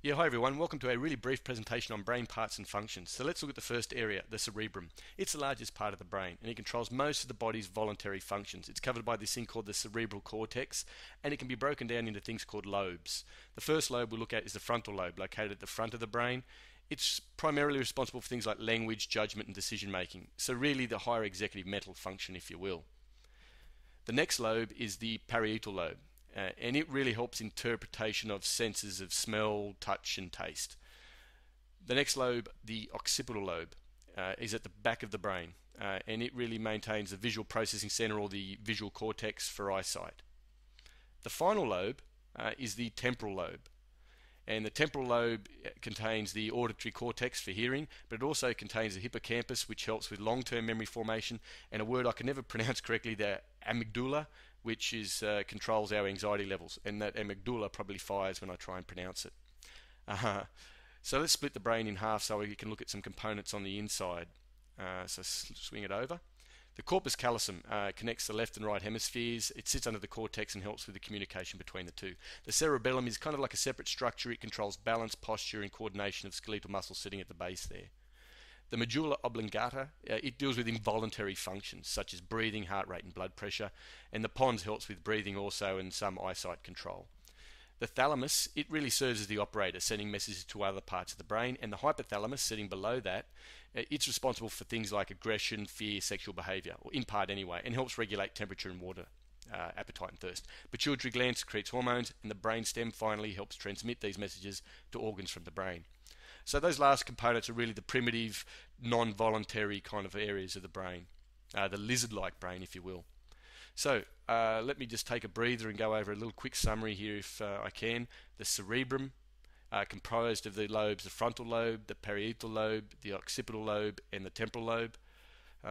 Yeah, hi everyone. Welcome to a really brief presentation on brain parts and functions. So let's look at the first area, the cerebrum. It's the largest part of the brain and it controls most of the body's voluntary functions. It's covered by this thing called the cerebral cortex and it can be broken down into things called lobes. The first lobe we'll look at is the frontal lobe, located at the front of the brain. It's primarily responsible for things like language, judgment and decision making. So really the higher executive mental function, if you will. The next lobe is the parietal lobe. And it really helps interpretation of senses of smell, touch and taste. The next lobe, the occipital lobe, is at the back of the brain and it really maintains the visual processing center or the visual cortex for eyesight. The final lobe is the temporal lobe. And the temporal lobe contains the auditory cortex for hearing, but it also contains the hippocampus, which helps with long-term memory formation, and a word I can never pronounce correctly, the amygdala, which controls our anxiety levels, and that amygdala probably fires when I try and pronounce it. So let's split the brain in half so we can look at some components on the inside. So swing it over. The corpus callosum connects the left and right hemispheres. It sits under the cortex and helps with the communication between the two. The cerebellum is kind of like a separate structure. It controls balance, posture and coordination of skeletal muscles sitting at the base there. The medulla oblongata, it deals with involuntary functions such as breathing, heart rate and blood pressure, and the pons helps with breathing also and some eyesight control. The thalamus, it really serves as the operator, sending messages to other parts of the brain, and the hypothalamus, sitting below that, it's responsible for things like aggression, fear, sexual behavior, or in part anyway, and helps regulate temperature and water, appetite and thirst. Pituitary gland secretes hormones, and the brainstem finally helps transmit these messages to organs from the brain. So those last components are really the primitive, non-voluntary kind of areas of the brain, the lizard-like brain, if you will. So let me just take a breather and go over a little quick summary here if I can. The cerebrum, comprised of the lobes, the frontal lobe, the parietal lobe, the occipital lobe and the temporal lobe.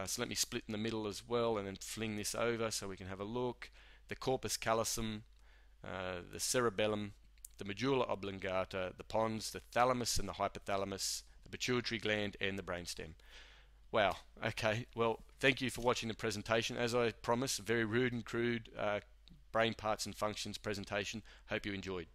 So let me split in the middle as well and then fling this over so we can have a look. The corpus callosum, the cerebellum, the medulla oblongata, the pons, the thalamus and the hypothalamus, the pituitary gland and the brainstem. Wow, okay, well thank you for watching the presentation. As I promised, a very rude and crude brain parts and functions presentation. Hope you enjoyed.